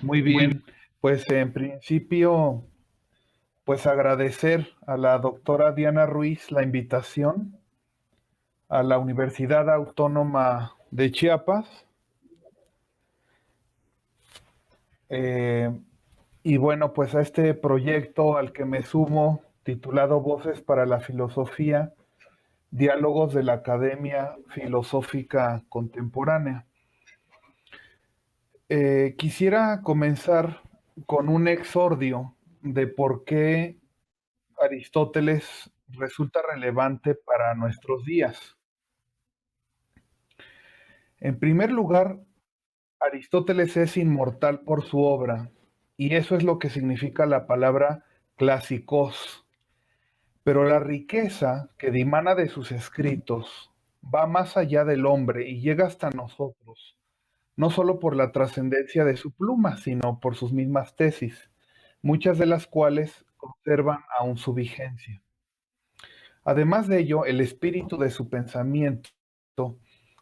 Muy bien, pues en principio, pues agradecer a la doctora Diana Ruiz la invitación a la Universidad Autónoma de Chiapas. eh, y bueno, pues a este proyecto al que me sumo, titulado Voces para la Filosofía, Diálogos de la Academia Filosófica Contemporánea. Quisiera comenzar con un exordio de por qué Aristóteles resulta relevante para nuestros días. En primer lugar, Aristóteles es inmortal por su obra, y eso es lo que significa la palabra clásicos. Pero la riqueza que dimana de sus escritos va más allá del hombre y llega hasta nosotros, no solo por la trascendencia de su pluma, sino por sus mismas tesis, muchas de las cuales conservan aún su vigencia. Además de ello, el espíritu de su pensamiento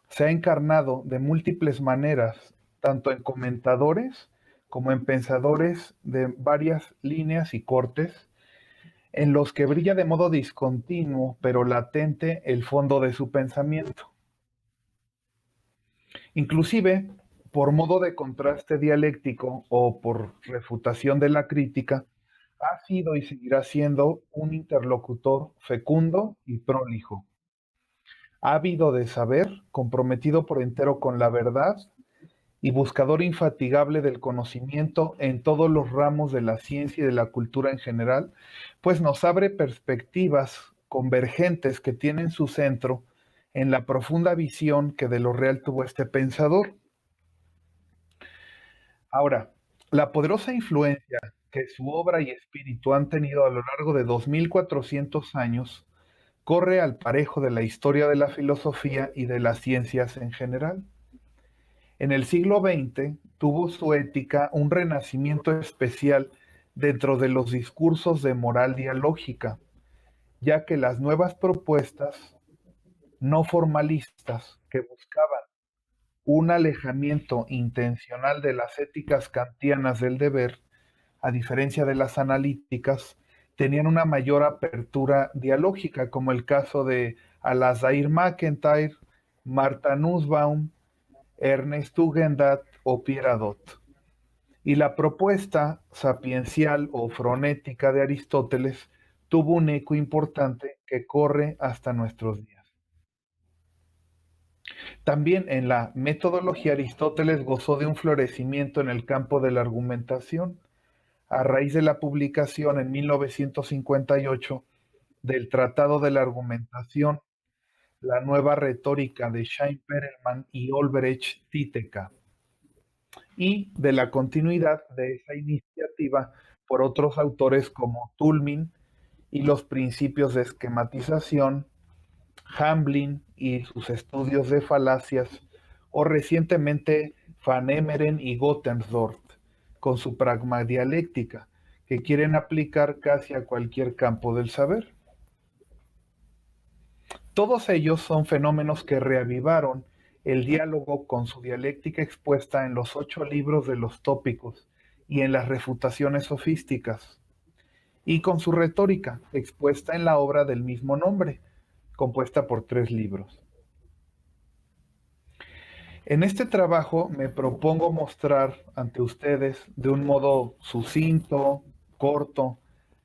se ha encarnado de múltiples maneras, tanto en comentadores como en pensadores de varias líneas y cortes, en los que brilla de modo discontinuo pero latente el fondo de su pensamiento. Inclusive, por modo de contraste dialéctico o por refutación de la crítica, ha sido y seguirá siendo un interlocutor fecundo y prolijo, ávido de saber, comprometido por entero con la verdad y buscador infatigable del conocimiento en todos los ramos de la ciencia y de la cultura en general, pues nos abre perspectivas convergentes que tienen su centro en la profunda visión que de lo real tuvo este pensador. Ahora, la poderosa influencia que su obra y espíritu han tenido a lo largo de 2400 años corre al parejo de la historia de la filosofía y de las ciencias en general. En el siglo XX tuvo su ética un renacimiento especial dentro de los discursos de moral dialógica, ya que las nuevas propuestas no formalistas que buscaban un alejamiento intencional de las éticas kantianas del deber, a diferencia de las analíticas, tenían una mayor apertura dialógica, como el caso de Alasdair MacIntyre, Martha Nussbaum, Ernest Tugendhat o Pierre Hadot. Y la propuesta sapiencial o fronética de Aristóteles tuvo un eco importante que corre hasta nuestros días. También en la metodología Aristóteles gozó de un florecimiento en el campo de la argumentación a raíz de la publicación en 1958 del Tratado de la Argumentación, la nueva retórica de Schein-Perelman y Olbrecht Títeka, y de la continuidad de esa iniciativa por otros autores como Toulmin y los principios de esquematización, Hamblin y sus estudios de falacias, o recientemente Van Emeren y Gottensdorf con su pragmadialéctica, que quieren aplicar casi a cualquier campo del saber. Todos ellos son fenómenos que reavivaron el diálogo con su dialéctica expuesta en los 8 libros de los tópicos y en las refutaciones sofísticas, y con su retórica expuesta en la obra del mismo nombre, compuesta por 3 libros. En este trabajo me propongo mostrar ante ustedes de un modo sucinto, corto,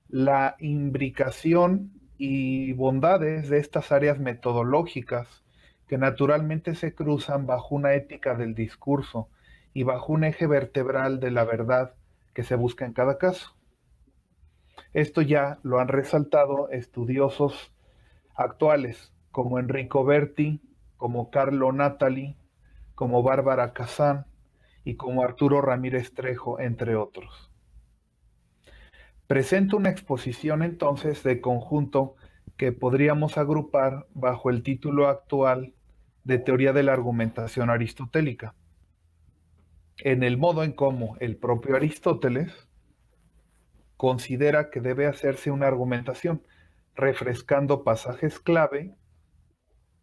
la imbricación y bondades de estas áreas metodológicas que naturalmente se cruzan bajo una ética del discurso y bajo un eje vertebral de la verdad que se busca en cada caso. Esto ya lo han resaltado estudiosos actuales como Enrico Berti, como Carlo Natali, como Bárbara Kazan y como Arturo Ramírez Trejo, entre otros. Presento una exposición entonces de conjunto que podríamos agrupar bajo el título actual de Teoría de la Argumentación Aristotélica, en el modo en cómo el propio Aristóteles considera que debe hacerse una argumentación, refrescando pasajes clave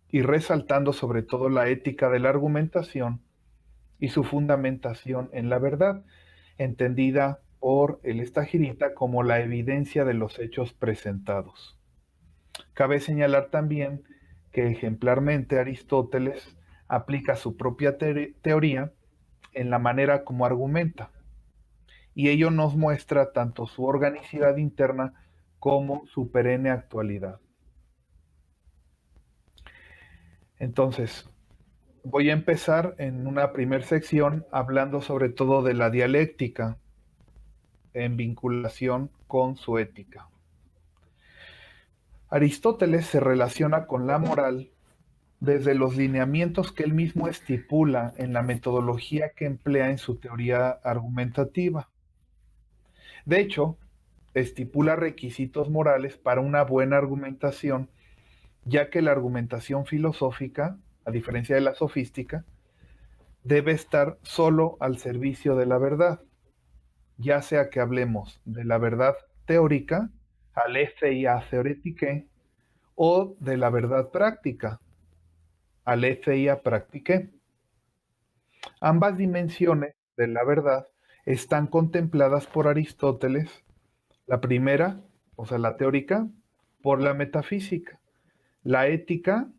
y resaltando sobre todo la ética de la argumentación y su fundamentación en la verdad, entendida por el Estagirita como la evidencia de los hechos presentados. Cabe señalar también que ejemplarmente Aristóteles aplica su propia teoría en la manera como argumenta, y ello nos muestra tanto su organicidad interna como su perenne actualidad. Entonces, voy a empezar en una primera sección hablando sobre todo de la dialéctica en vinculación con su ética. Aristóteles se relaciona con la moral desde los lineamientos que él mismo estipula en la metodología que emplea en su teoría argumentativa. De hecho, estipula requisitos morales para una buena argumentación, ya que la argumentación filosófica, a diferencia de la sofística, debe estar solo al servicio de la verdad, ya sea que hablemos de la verdad teórica, aletheia theoretike, o de la verdad práctica, aletheia practicae. Ambas dimensiones de la verdad están contempladas por Aristóteles, la primera, o sea, la teórica, por la metafísica, la ética,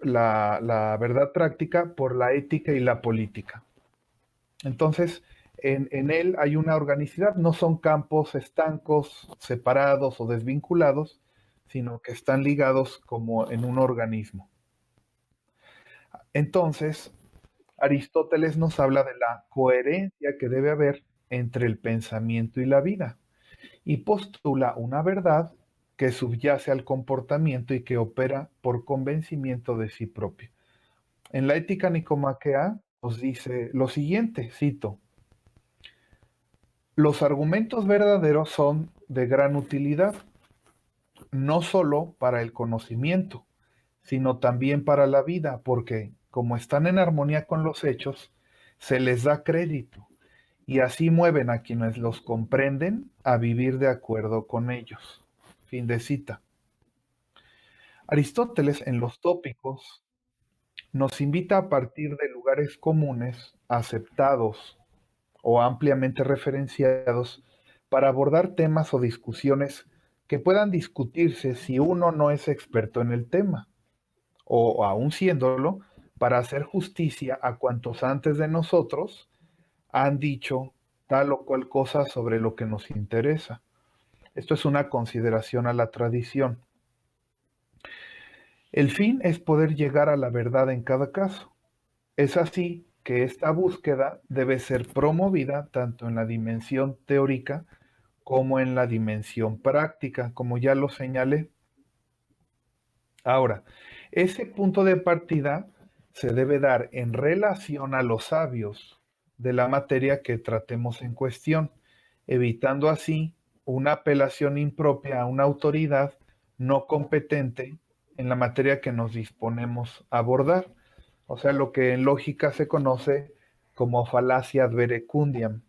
la verdad práctica, por la ética y la política. Entonces, en él hay una organicidad, no son campos estancos, separados o desvinculados, sino que están ligados como en un organismo. Entonces, Aristóteles nos habla de la coherencia que debe haber entre el pensamiento y la vida y postula una verdad que subyace al comportamiento y que opera por convencimiento de sí propio. En la Ética Nicomaquea nos dice lo siguiente, cito: los argumentos verdaderos son de gran utilidad, no solo para el conocimiento, sino también para la vida, porque como están en armonía con los hechos, se les da crédito y así mueven a quienes los comprenden a vivir de acuerdo con ellos. Fin de cita. Aristóteles en los tópicos nos invita a partir de lugares comunes, aceptados o ampliamente referenciados, para abordar temas o discusiones que puedan discutirse si uno no es experto en el tema, o aún siéndolo, para hacer justicia a cuantos antes de nosotros han dicho tal o cual cosa sobre lo que nos interesa. Esto es una consideración a la tradición. El fin es poder llegar a la verdad en cada caso. Es así que esta búsqueda debe ser promovida tanto en la dimensión teórica como en la dimensión práctica, como ya lo señalé. Ahora, ese punto de partida se debe dar en relación a los sabios de la materia que tratemos en cuestión, evitando así una apelación impropia a una autoridad no competente en la materia que nos disponemos a abordar, o sea, lo que en lógica se conoce como falacia ad verecundiam.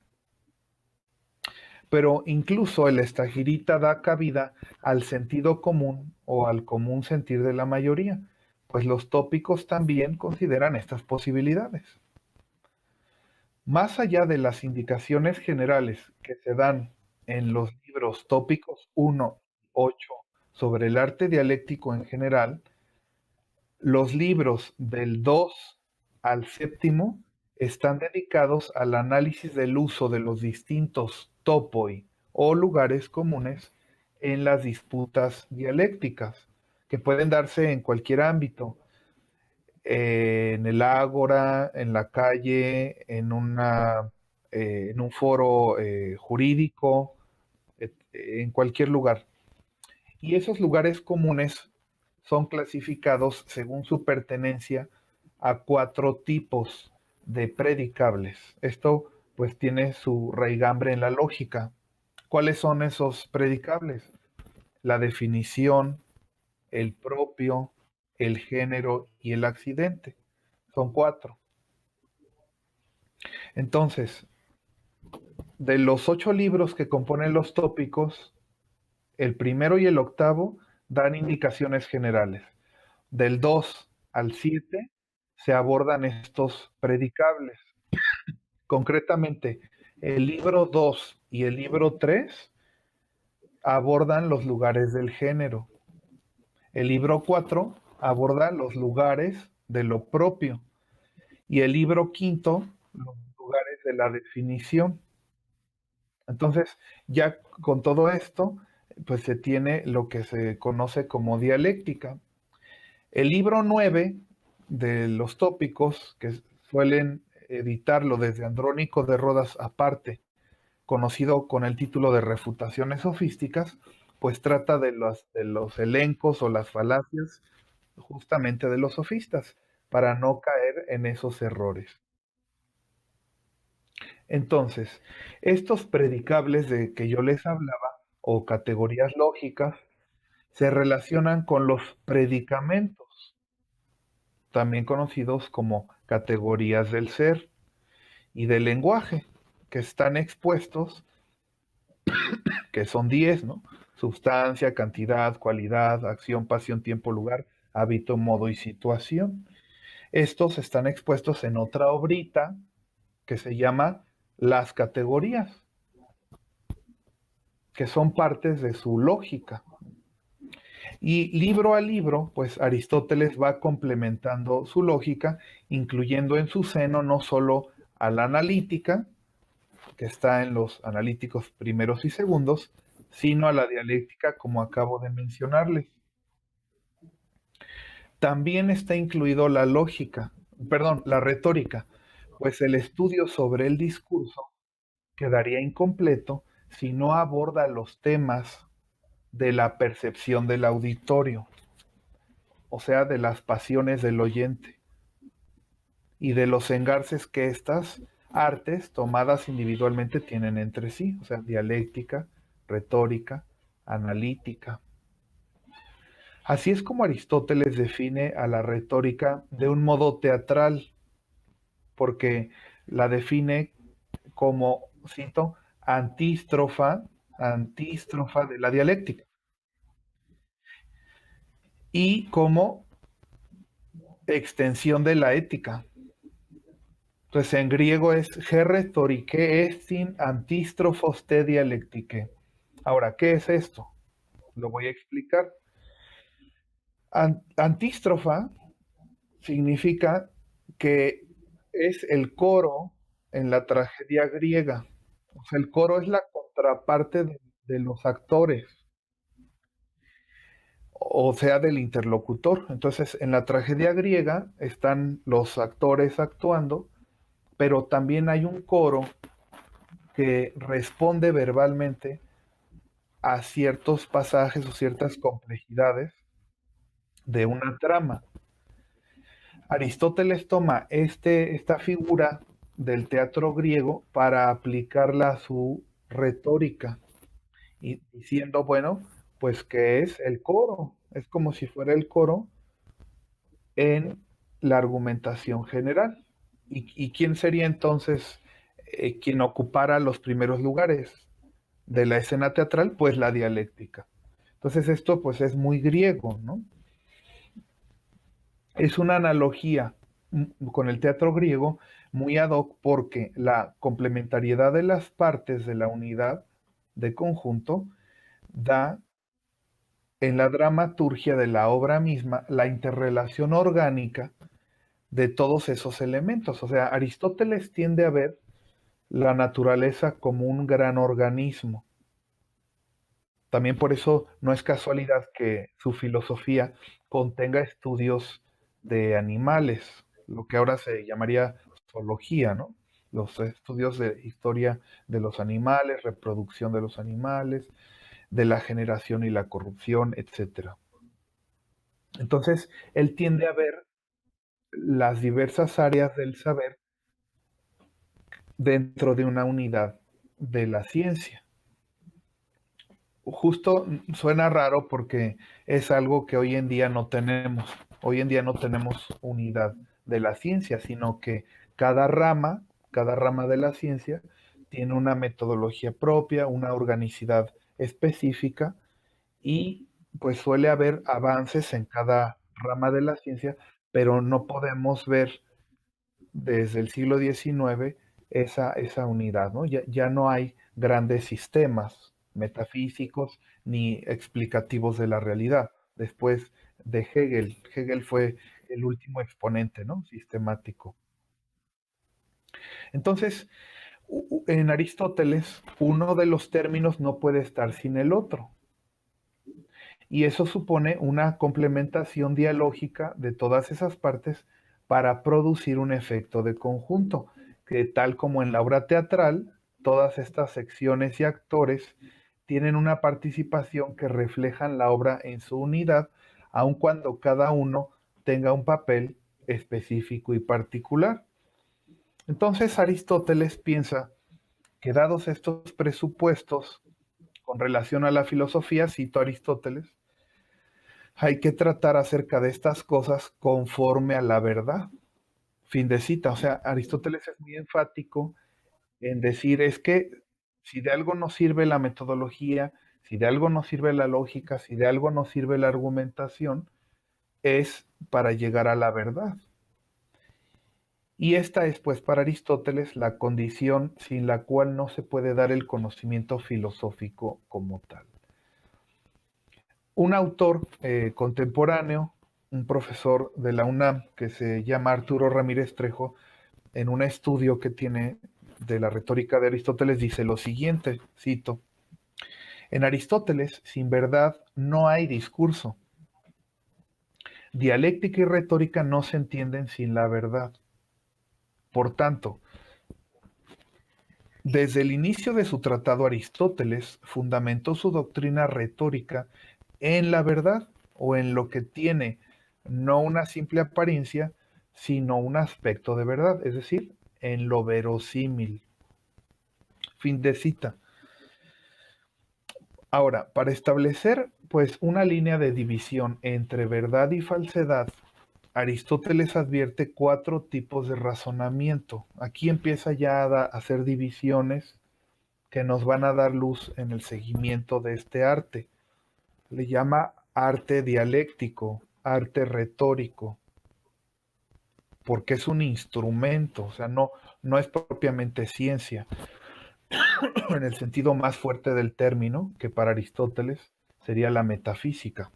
Pero incluso el estagirita da cabida al sentido común o al común sentir de la mayoría, pues los tópicos también consideran estas posibilidades. Más allá de las indicaciones generales que se dan en los libros tópicos 1 y 8 sobre el arte dialéctico en general, los libros del 2 al séptimo están dedicados al análisis del uso de los distintos topoi o lugares comunes en las disputas dialécticas, que pueden darse en cualquier ámbito, en el ágora, en la calle, en un foro jurídico, en cualquier lugar. Y esos lugares comunes son clasificados según su pertenencia a 4 tipos de predicables. Esto pues tiene su raigambre en la lógica. ¿Cuáles son esos predicables? La definición, el propio, el género y el accidente. Son 4. Entonces, de los 8 libros que componen los tópicos, el primero y el octavo dan indicaciones generales. Del 2 al 7 se abordan estos predicables. Concretamente, El libro 2 y el libro 3 abordan los lugares del género. El libro 4 aborda los lugares de lo propio. Y el libro quinto, los lugares de la definición. Entonces, ya con todo esto, pues se tiene lo que se conoce como dialéctica. El libro 9 de los tópicos, que suelen editarlo desde Andrónico de Rodas aparte, conocido con el título de Refutaciones Sofísticas, pues trata de los elencos o las falacias justamente de los sofistas, para no caer en esos errores. Entonces, estos predicables de que yo les hablaba, o categorías lógicas, se relacionan con los predicamentos, también conocidos como categorías del ser y del lenguaje, que están expuestos, que son 10, ¿no? Sustancia, cantidad, cualidad, acción, pasión, tiempo, lugar, hábito, modo y situación. Estos están expuestos en otra obrita que se llama Las categorías, que son partes de su lógica. Y libro a libro, pues Aristóteles va complementando su lógica, incluyendo en su seno no solo a la analítica, que está en los analíticos primeros y segundos, sino a la dialéctica, como acabo de mencionarles. También está incluido la lógica, perdón, la retórica, pues el estudio sobre el discurso quedaría incompleto si no aborda los temas de la percepción del auditorio, o sea, de las pasiones del oyente y de los engarces que estas artes tomadas individualmente tienen entre sí, o sea, dialéctica, retórica, analítica. Así es como Aristóteles define a la retórica de un modo teatral, porque la define como, cito, antístrofa de la dialéctica, y como extensión de la ética. Entonces, en griego es «he rhetorique estin antístrofos te dialectique». Ahora, ¿qué es esto? Lo voy a explicar. Antístrofa significa que es el coro en la tragedia griega. O sea, el coro es la contraparte de los actores, o sea, del interlocutor. Entonces, en la tragedia griega están los actores actuando, pero también hay un coro que responde verbalmente a ciertos pasajes o ciertas complejidades de una trama. Aristóteles toma esta figura del teatro griego para aplicarla a su retórica y diciendo, bueno, pues que es el coro, es como si fuera el coro en la argumentación general. ¿Y quién sería entonces quien ocupara los primeros lugares de la escena teatral? Pues la dialéctica. Entonces esto pues es muy griego, ¿no? Es una analogía con el teatro griego muy ad hoc porque la complementariedad de las partes de la unidad de conjunto da en la dramaturgia de la obra misma la interrelación orgánica de todos esos elementos. O sea, Aristóteles tiende a ver la naturaleza como un gran organismo. También por eso no es casualidad que su filosofía contenga estudios de animales, lo que ahora se llamaría zoología, ¿no? Los estudios de historia de los animales, reproducción de los animales, de la generación y la corrupción, etcétera. Entonces, él tiende a ver las diversas áreas del saber dentro de una unidad de la ciencia. Justo suena raro porque es algo que hoy en día no tenemos. Hoy en día no tenemos unidad de la ciencia, sino que cada rama, cada rama de la ciencia tiene una metodología propia, una organicidad específica y pues suele haber avances en cada rama de la ciencia, pero no podemos ver desde el siglo XIX esa unidad, ¿no? Ya no hay grandes sistemas metafísicos ni explicativos de la realidad. Después de Hegel, Hegel fue el último exponente, ¿no? Sistemático. Entonces, en Aristóteles, uno de los términos no puede estar sin el otro. Y eso supone una complementación dialógica de todas esas partes para producir un efecto de conjunto, que tal como en la obra teatral, todas estas secciones y actores tienen una participación que reflejan la obra en su unidad, aun cuando cada uno tenga un papel específico y particular. Entonces Aristóteles piensa que dados estos presupuestos con relación a la filosofía, cito a Aristóteles, hay que tratar acerca de estas cosas conforme a la verdad. Fin de cita. O sea, Aristóteles es muy enfático en decir es que si de algo nos sirve la metodología, si de algo nos sirve la lógica, si de algo nos sirve la argumentación, es para llegar a la verdad. Y esta es, pues, para Aristóteles la condición sin la cual no se puede dar el conocimiento filosófico como tal. Un autor contemporáneo, un profesor de la UNAM que se llama Arturo Ramírez Trejo, en un estudio que tiene de la retórica de Aristóteles, dice lo siguiente, cito, en Aristóteles, sin verdad, no hay discurso. Dialéctica y retórica no se entienden sin la verdad. Por tanto, desde el inicio de su tratado Aristóteles fundamentó su doctrina retórica en la verdad o en lo que tiene no una simple apariencia, sino un aspecto de verdad, es decir, en lo verosímil. Fin de cita. Ahora, para establecer pues una línea de división entre verdad y falsedad, Aristóteles advierte cuatro tipos de razonamiento. Aquí empieza ya a hacer divisiones que nos van a dar luz en el seguimiento de este arte. Le llama arte dialéctico, arte retórico, porque es un instrumento, o sea, no es propiamente ciencia, en el sentido más fuerte del término, que para Aristóteles sería la metafísica.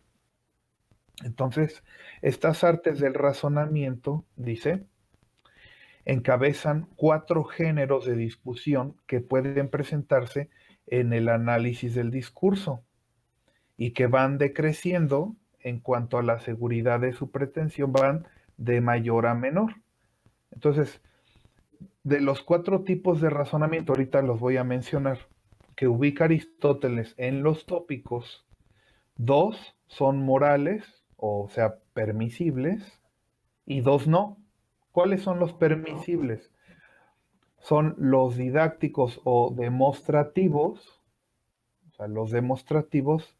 Entonces, estas artes del razonamiento, dice, encabezan cuatro géneros de discusión que pueden presentarse en el análisis del discurso y que van decreciendo en cuanto a la seguridad de su pretensión, van de mayor a menor. Entonces, de los cuatro tipos de razonamiento, ahorita los voy a mencionar, que ubica Aristóteles en los tópicos, dos son morales, o sea, permisibles, y dos no. ¿Cuáles son los permisibles? Son los didácticos o demostrativos, o sea, los demostrativos,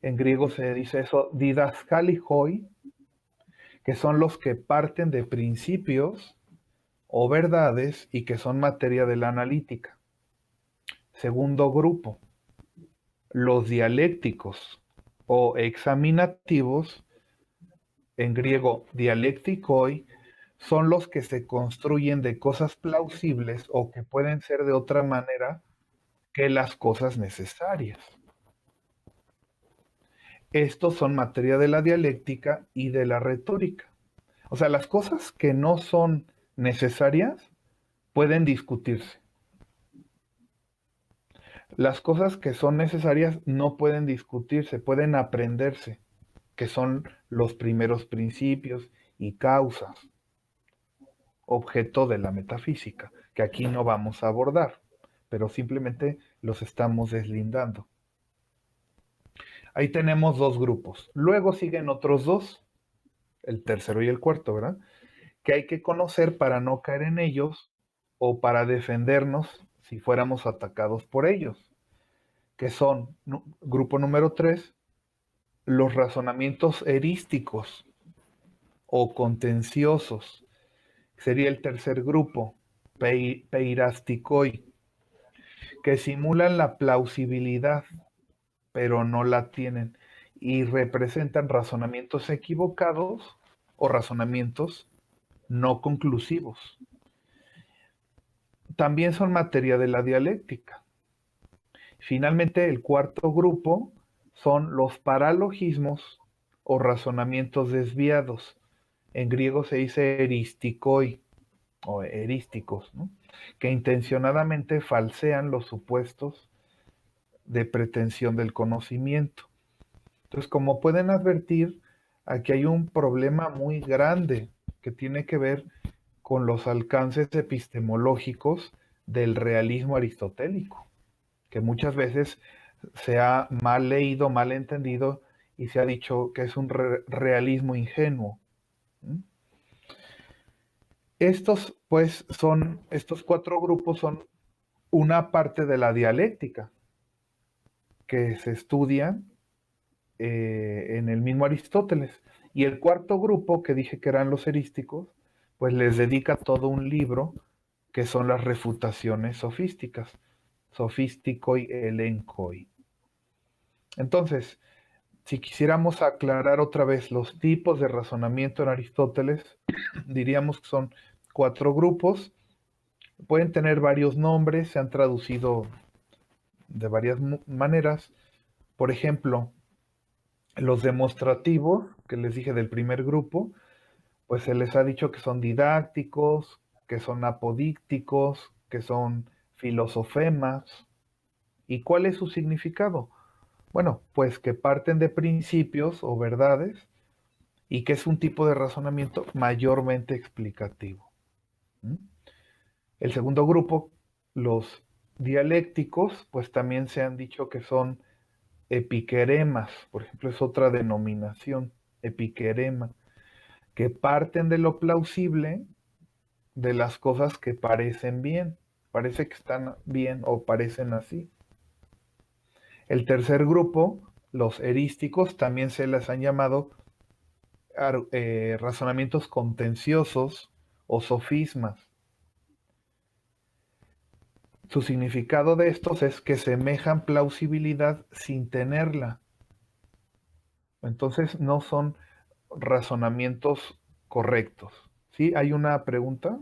en griego se dice eso, didaskalikoi, que son los que parten de principios o verdades y que son materia de la analítica. Segundo grupo, los dialécticos o examinativos, en griego dialectikoi, son los que se construyen de cosas plausibles o que pueden ser de otra manera que las cosas necesarias. Estos son materia de la dialéctica y de la retórica. O sea, las cosas que no son necesarias pueden discutirse. Las cosas que son necesarias no pueden discutirse, pueden aprenderse, que son los primeros principios y causas, objeto de la metafísica, que aquí no vamos a abordar, pero simplemente los estamos deslindando. Ahí tenemos dos grupos. Luego siguen otros dos, el tercero y el cuarto, ¿verdad? Que hay que conocer para no caer en ellos o para defendernos si fuéramos atacados por ellos, que son, grupo número 3, los razonamientos erísticos o contenciosos. Sería el tercer grupo, peirasticoi, que simulan la plausibilidad, pero no la tienen, y representan razonamientos equivocados o razonamientos no conclusivos. también son materia de la dialéctica. Finalmente, el cuarto grupo son los paralogismos o razonamientos desviados. En griego se dice eristikoi o erísticos, ¿no? Que intencionadamente falsean los supuestos de pretensión del conocimiento. Entonces, como pueden advertir, aquí hay un problema muy grande que tiene que ver con los alcances epistemológicos del realismo aristotélico, que muchas veces se ha mal leído, mal entendido y se ha dicho que es un realismo ingenuo. Estos cuatro grupos son una parte de la dialéctica que se estudia en el mismo Aristóteles. Y el cuarto grupo, que dije que eran los erísticos, pues les dedica todo un libro que son las refutaciones sofísticas, sofisticoi elencoi. Entonces, si quisiéramos aclarar otra vez los tipos de razonamiento en Aristóteles, diríamos que son cuatro grupos, pueden tener varios nombres, se han traducido de varias maneras. Por ejemplo, los demostrativos, que les dije del primer grupo, pues se les ha dicho que son didácticos, que son apodícticos, que son filosofemas. ¿Y cuál es su significado? Bueno, pues que parten de principios o verdades y que es un tipo de razonamiento mayormente explicativo. ¿Mm? El segundo grupo, los dialécticos, pues también se han dicho que son epiqueremas, por ejemplo, es otra denominación, epiquerema, que parten de lo plausible, de las cosas que parecen bien, parece que están bien o parecen así. El tercer grupo, los erísticos, también se les han llamado razonamientos contenciosos o sofismas. Su significado de estos es que semejan plausibilidad sin tenerla. Entonces no son razonamientos correctos. ¿Sí? ¿Hay una pregunta?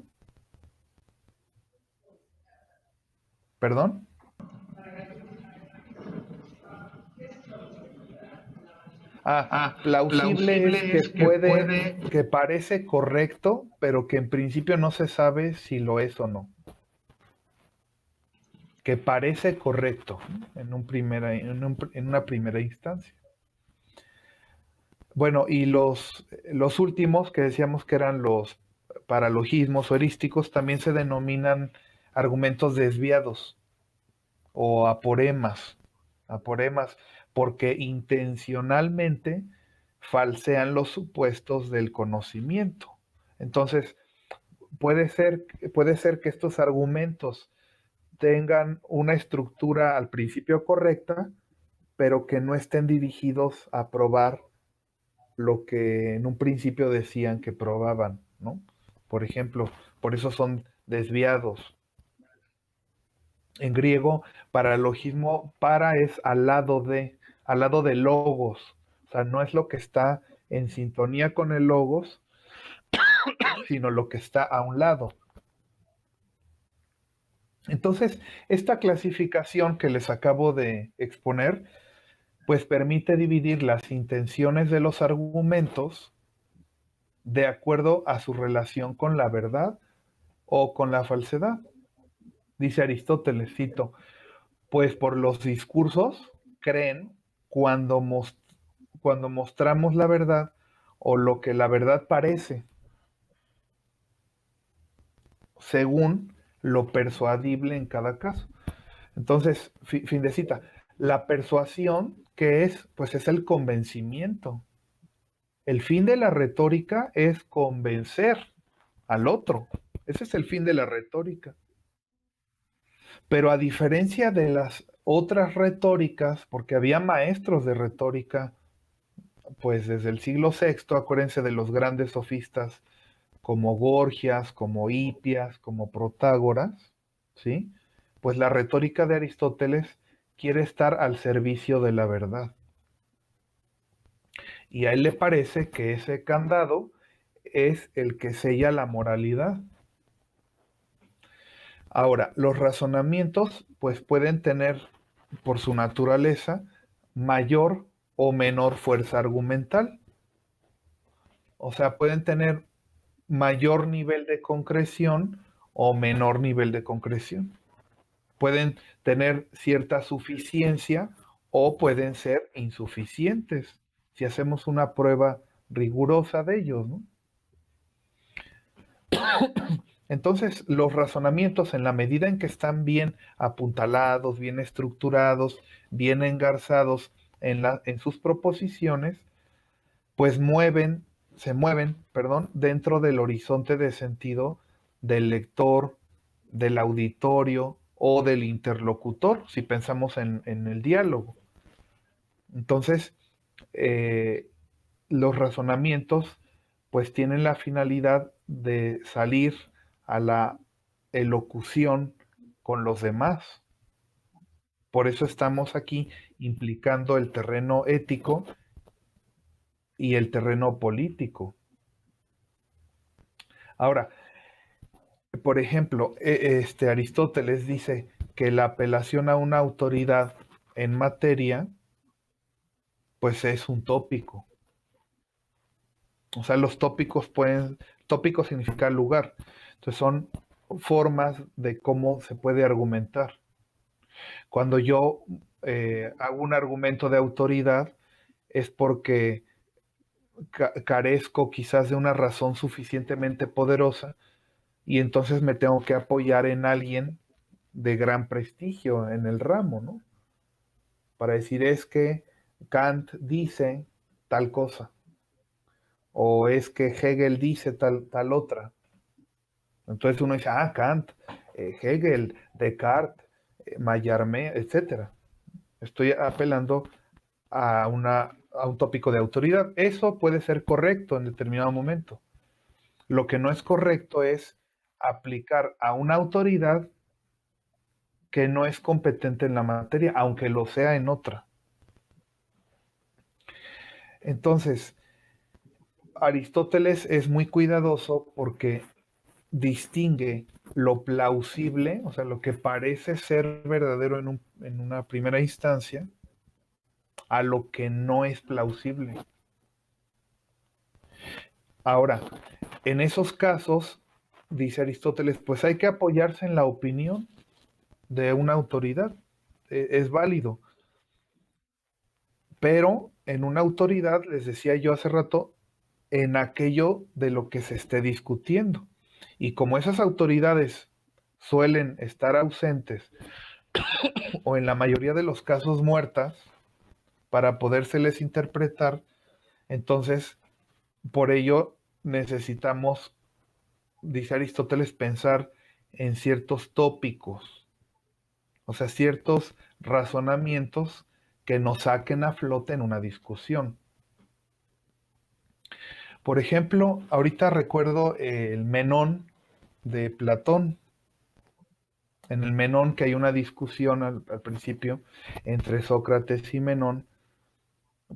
¿Perdón? Plausible es Plausible que es que puede, puede, que parece correcto, pero que en principio no se sabe si lo es o no. Que parece correcto en una primera instancia. Bueno, y los últimos que decíamos que eran los paralogismos o erísticos también se denominan argumentos desviados o aporemas, porque intencionalmente falsean los supuestos del conocimiento. Entonces, puede ser, puede ser que estos argumentos tengan una estructura al principio correcta, pero que no estén dirigidos a probar lo que en un principio decían que probaban, ¿no? Por ejemplo, por eso son desviados. En griego, paralogismo, para es al lado de logos. O sea, no es lo que está en sintonía con el logos, sino lo que está a un lado. Entonces, esta clasificación que les acabo de exponer, pues permite dividir las intenciones de los argumentos de acuerdo a su relación con la verdad o con la falsedad. Dice Aristóteles, cito, pues por los discursos creen cuando, cuando mostramos la verdad o lo que la verdad parece, según lo persuadible en cada caso. Entonces, fin de cita, la persuasión, ¿qué es? Pues es el convencimiento. El fin de la retórica es convencer al otro. Ese es el fin de la retórica. Pero a diferencia de las otras retóricas, porque había maestros de retórica, pues desde el siglo VI, acuérdense de los grandes sofistas como Gorgias, como Hipias, como Protágoras, ¿sí? Pues la retórica de Aristóteles quiere estar al servicio de la verdad. Y a él le parece que ese candado es el que sella la moralidad. Ahora, los razonamientos pues pueden tener por su naturaleza mayor o menor fuerza argumental. O sea, pueden tener mayor nivel de concreción o menor nivel de concreción. Pueden tener cierta suficiencia o pueden ser insuficientes si hacemos una prueba rigurosa de ellos, ¿no? Entonces, los razonamientos, en la medida en que están bien apuntalados, bien estructurados, bien engarzados en sus proposiciones, pues se mueven, perdón, dentro del horizonte de sentido del lector, del auditorio o del interlocutor, si pensamos en el diálogo. Entonces, eh, los razonamientos pues tienen la finalidad de salir a la elocución con los demás. Por eso estamos aquí implicando el terreno ético y el terreno político. Ahora, por ejemplo, Aristóteles dice que la apelación a una autoridad en materia, pues es un tópico. O sea, los tópico significa lugar. Entonces son formas de cómo se puede argumentar. Cuando yo hago un argumento de autoridad es porque carezco quizás de una razón suficientemente poderosa y entonces me tengo que apoyar en alguien de gran prestigio en el ramo, ¿no? Para decir es que Kant dice tal cosa, o es que Hegel dice tal otra. Entonces uno dice, ah, Kant, Hegel, Descartes, Mallarmé, etcétera. Estoy apelando a un tópico de autoridad. Eso puede ser correcto en determinado momento. Lo que no es correcto es aplicar a una autoridad que no es competente en la materia, aunque lo sea en otra. Entonces, Aristóteles es muy cuidadoso porque distingue lo plausible, o sea, lo que parece ser verdadero en una primera instancia, a lo que no es plausible. Ahora, en esos casos, dice Aristóteles, pues hay que apoyarse en la opinión de una autoridad. Es válido. Pero en una autoridad, les decía yo hace rato, en aquello de lo que se esté discutiendo. Y como esas autoridades suelen estar ausentes o en la mayoría de los casos muertas para podérseles interpretar, entonces por ello necesitamos, dice Aristóteles, pensar en ciertos tópicos, o sea, ciertos razonamientos que nos saquen a flote en una discusión. Por ejemplo, ahorita recuerdo el Menón de Platón. En el Menón, que hay una discusión al principio entre Sócrates y Menón,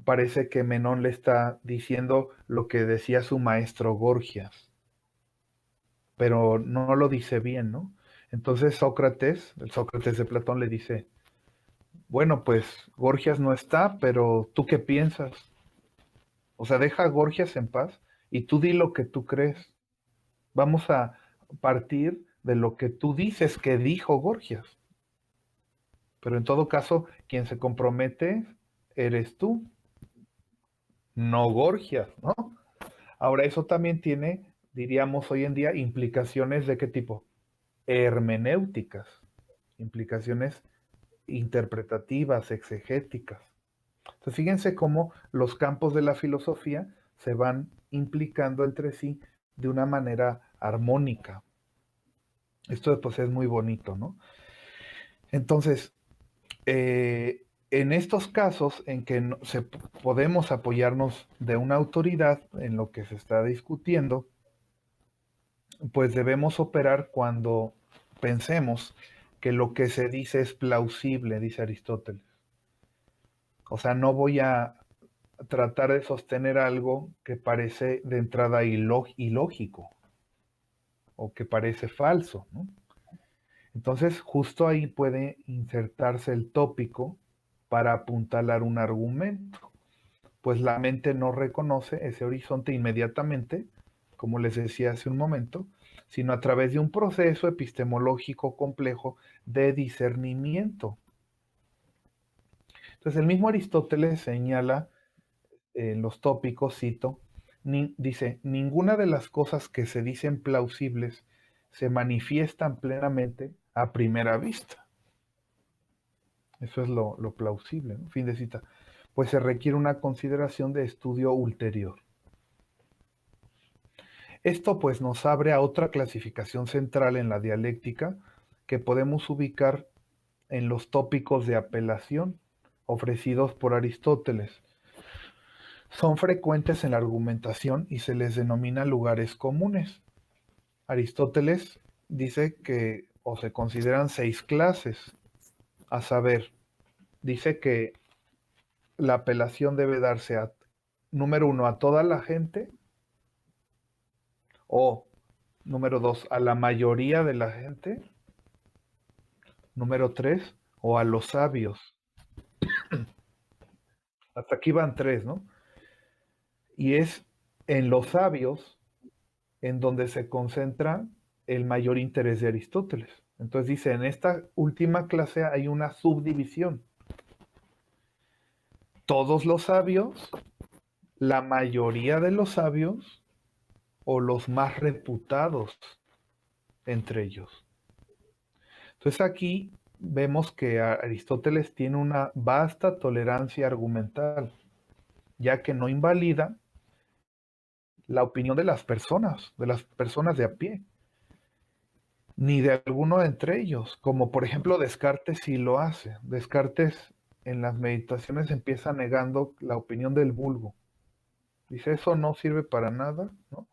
parece que Menón le está diciendo lo que decía su maestro Gorgias, pero no lo dice bien, ¿no? Entonces Sócrates, el Sócrates de Platón, le dice, bueno, pues Gorgias no está, pero ¿tú qué piensas? O sea, deja a Gorgias en paz y tú di lo que tú crees. Vamos a partir de lo que tú dices que dijo Gorgias. Pero en todo caso, quien se compromete eres tú, no Gorgias, ¿no? Ahora, eso también tiene, diríamos hoy en día, implicaciones de qué tipo? Hermenéuticas, implicaciones interpretativas, exegéticas. Entonces, fíjense cómo los campos de la filosofía se van implicando entre sí de una manera armónica. Esto pues es muy bonito, ¿no? Entonces, en estos casos en que podemos apoyarnos de una autoridad en lo que se está discutiendo, pues debemos operar cuando pensemos que lo que se dice es plausible, dice Aristóteles. O sea, no voy a tratar de sostener algo que parece de entrada ilógico o que parece falso, ¿no? Entonces, justo ahí puede insertarse el tópico para apuntalar un argumento, pues la mente no reconoce ese horizonte inmediatamente, como les decía hace un momento, sino a través de un proceso epistemológico complejo de discernimiento. Entonces, el mismo Aristóteles señala en los tópicos, cito, dice, ninguna de las cosas que se dicen plausibles se manifiestan plenamente a primera vista. Eso es lo plausible, ¿no? Fin de cita. Pues se requiere una consideración de estudio ulterior. Esto pues nos abre a otra clasificación central en la dialéctica que podemos ubicar en los tópicos de apelación ofrecidos por Aristóteles. Son frecuentes en la argumentación y se les denomina lugares comunes. Aristóteles dice que o se consideran 6 clases, a saber, dice que la apelación debe darse a, número 1, a toda la gente, o número 2, a la mayoría de la gente, número 3, o a los sabios. Hasta aquí van 3, ¿no? Y es en los sabios en donde se concentra el mayor interés de Aristóteles. Entonces dice, en esta última clase hay una subdivisión. Todos los sabios, la mayoría de los sabios o los más reputados entre ellos. Entonces aquí vemos que Aristóteles tiene una vasta tolerancia argumental, ya que no invalida la opinión de las personas de a pie, ni de alguno entre ellos, como por ejemplo Descartes sí lo hace. Descartes en las meditaciones empieza negando la opinión del vulgo. Dice, eso no sirve para nada, ¿no?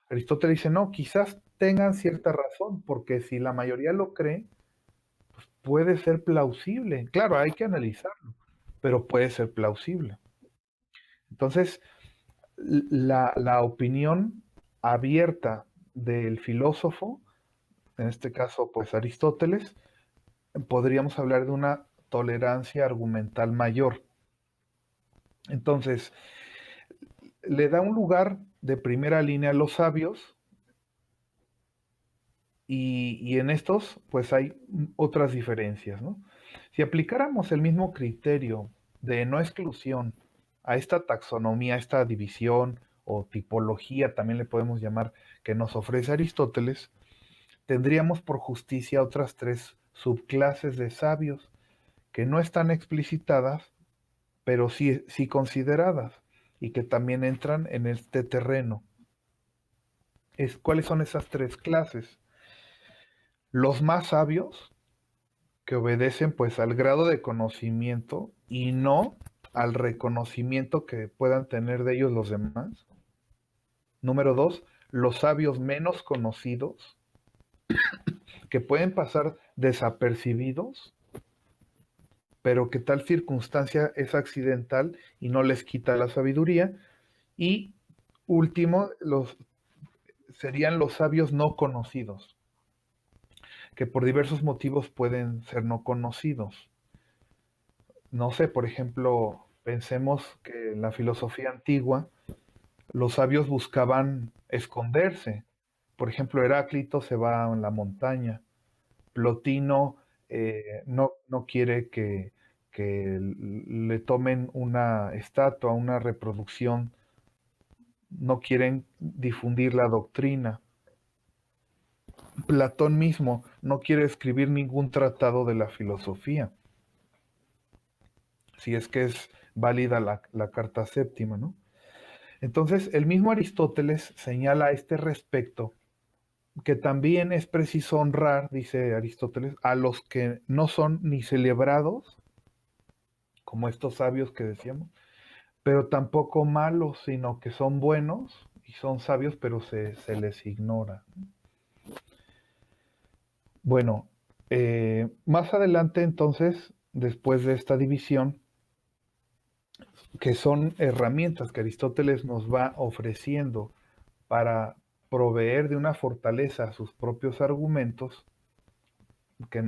Aristóteles dice, no, quizás tengan cierta razón, porque si la mayoría lo cree, pues puede ser plausible. Claro, hay que analizarlo, pero puede ser plausible. Entonces, la opinión abierta del filósofo, en este caso, pues Aristóteles, podríamos hablar de una tolerancia argumental mayor. Entonces, le da un lugar de primera línea a los sabios y en estos, pues hay otras diferencias, ¿no? Si aplicáramos el mismo criterio de no exclusión a esta taxonomía, a esta división o tipología, también le podemos llamar, que nos ofrece Aristóteles, tendríamos por justicia otras 3 subclases de sabios que no están explicitadas, pero sí consideradas y que también entran en este terreno. ¿Cuáles son esas 3 clases? Los más sabios, que obedecen pues al grado de conocimiento y no al reconocimiento que puedan tener de ellos los demás. Número 2, los sabios menos conocidos, que pueden pasar desapercibidos, pero que tal circunstancia es accidental y no les quita la sabiduría. Y último, serían los sabios no conocidos, que por diversos motivos pueden ser no conocidos. No sé, por ejemplo, pensemos que en la filosofía antigua los sabios buscaban esconderse. Por ejemplo, Heráclito se va a la montaña, Plotino no quiere que le tomen una estatua, una reproducción, no quieren difundir la doctrina. Platón mismo no quiere escribir ningún tratado de la filosofía, si es que es válida la carta séptima, ¿no? Entonces, el mismo Aristóteles señala a este respecto que también es preciso honrar, dice Aristóteles, a los que no son ni celebrados, como estos sabios que decíamos, pero tampoco malos, sino que son buenos y son sabios, pero se les ignora. Bueno, más adelante entonces, después de esta división, que son herramientas que Aristóteles nos va ofreciendo para proveer de una fortaleza a sus propios argumentos,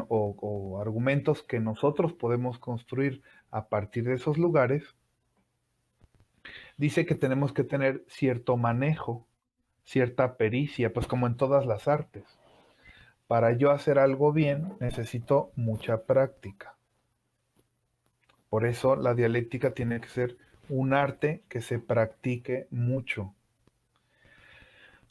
o argumentos que nosotros podemos construir a partir de esos lugares, dice que tenemos que tener cierto manejo, cierta pericia, pues como en todas las artes. Para yo hacer algo bien necesito mucha práctica. Por eso la dialéctica tiene que ser un arte que se practique mucho.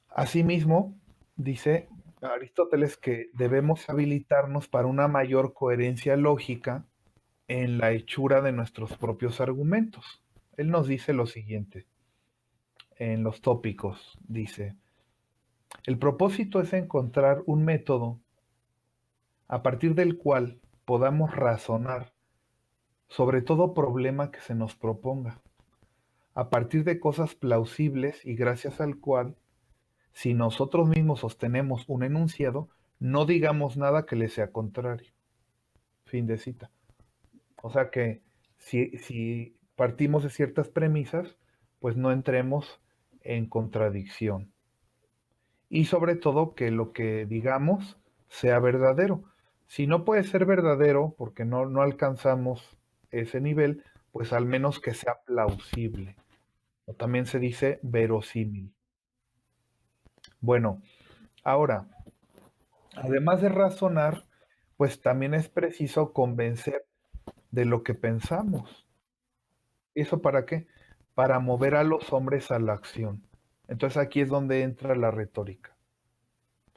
Asimismo, dice Aristóteles que debemos habilitarnos para una mayor coherencia lógica en la hechura de nuestros propios argumentos. Él nos dice lo siguiente, en los tópicos, dice, el propósito es encontrar un método a partir del cual podamos razonar sobre todo problema que se nos proponga, a partir de cosas plausibles y gracias al cual, si nosotros mismos sostenemos un enunciado, no digamos nada que le sea contrario. Fin de cita. O sea que si partimos de ciertas premisas, pues no entremos en contradicción. Y sobre todo que lo que digamos sea verdadero. Si no puede ser verdadero porque no alcanzamos ese nivel, pues al menos que sea plausible. O también se dice verosímil. Bueno, ahora, además de razonar, pues también es preciso convencer de lo que pensamos. ¿Eso para qué? Para mover a los hombres a la acción. Entonces aquí es donde entra la retórica.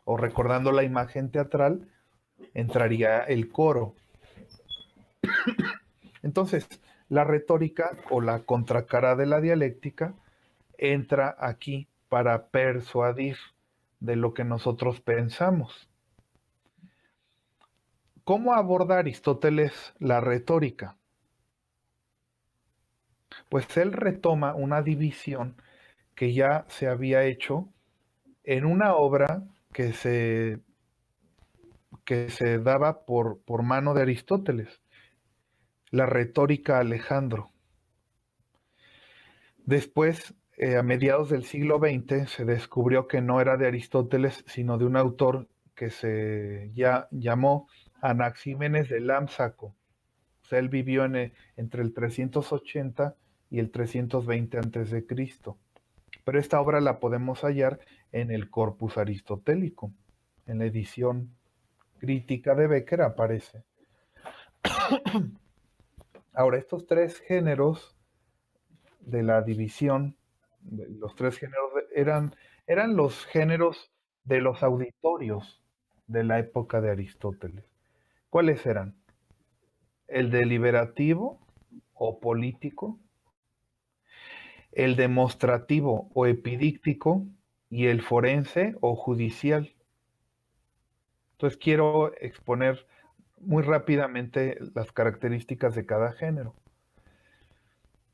O recordando la imagen teatral, entraría el coro. Entonces, la retórica o la contracara de la dialéctica entra aquí para persuadir de lo que nosotros pensamos. ¿Cómo aborda Aristóteles la retórica? Pues él retoma una división que ya se había hecho en una obra que se daba por mano de Aristóteles, la retórica Alejandro. Después, a mediados del siglo XX, se descubrió que no era de Aristóteles, sino de un autor que se llamó Anaxímenes de Lámsaco. O sea, él vivió entre el 380 y el 320 a.C. Pero esta obra la podemos hallar en el Corpus Aristotélico, en la edición crítica de Becker aparece. Ahora, estos tres géneros de la división, los tres géneros eran los géneros de los auditorios de la época de Aristóteles. ¿Cuáles eran? El deliberativo o político, el demostrativo o epidíctico y el forense o judicial. Entonces quiero exponer muy rápidamente las características de cada género.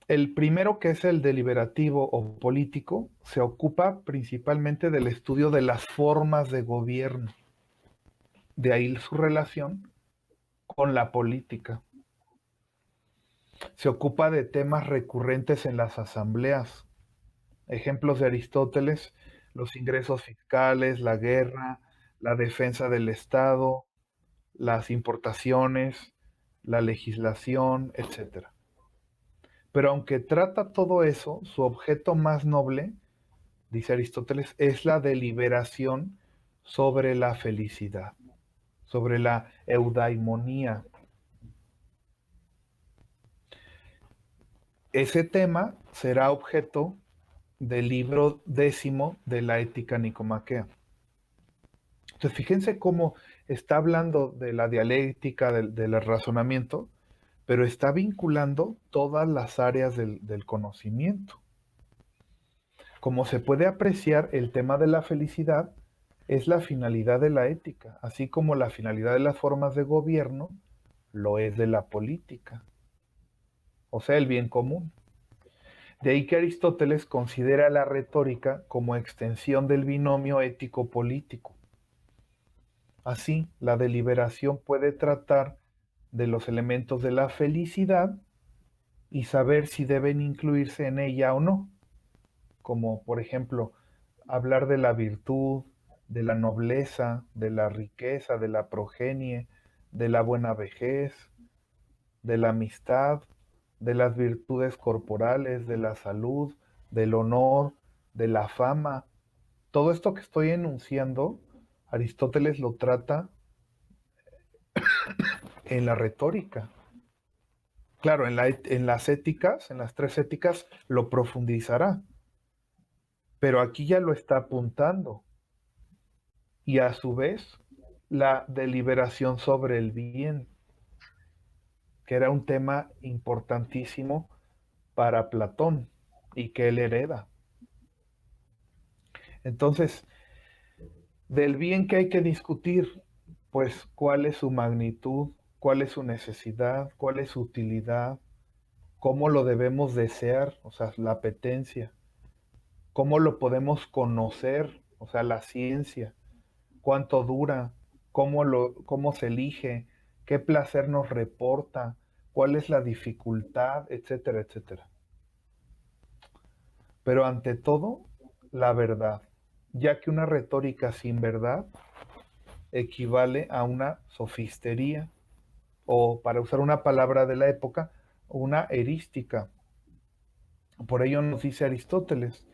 El primero, que es el deliberativo o político, se ocupa principalmente del estudio de las formas de gobierno. De ahí su relación con la política. Se ocupa de temas recurrentes en las asambleas. Ejemplos de Aristóteles: los ingresos fiscales, la guerra, la defensa del Estado, las importaciones, la legislación, etc. Pero aunque trata todo eso, su objeto más noble, dice Aristóteles, es la deliberación sobre la felicidad, sobre la eudaimonía. Ese tema será objeto del libro 10 de la Ética Nicomaquea. Entonces, fíjense cómo está hablando de la dialéctica, del razonamiento, pero está vinculando todas las áreas del conocimiento. Como se puede apreciar, el tema de la felicidad es la finalidad de la ética, así como la finalidad de las formas de gobierno lo es de la política, o sea, el bien común. De ahí que Aristóteles considera la retórica como extensión del binomio ético-político. Así, la deliberación puede tratar de los elementos de la felicidad y saber si deben incluirse en ella o no, como por ejemplo hablar de la virtud, de la nobleza, de la riqueza, de la progenie, de la buena vejez, de la amistad, de las virtudes corporales, de la salud, del honor, de la fama. Todo esto que estoy enunciando, Aristóteles lo trata en la retórica. Claro, en las éticas, en las tres éticas, lo profundizará, pero aquí ya lo está apuntando. Y a su vez, la deliberación sobre el bien, que era un tema importantísimo para Platón y que él hereda. Entonces, del bien que hay que discutir, pues cuál es su magnitud, cuál es su necesidad, cuál es su utilidad, cómo lo debemos desear, o sea, la apetencia, cómo lo podemos conocer, o sea, la ciencia, cuánto dura, cómo se elige, qué placer nos reporta, cuál es la dificultad, etcétera, etcétera. Pero ante todo, la verdad, ya que una retórica sin verdad equivale a una sofistería, o para usar una palabra de la época, una erística. Por ello nos dice Aristóteles,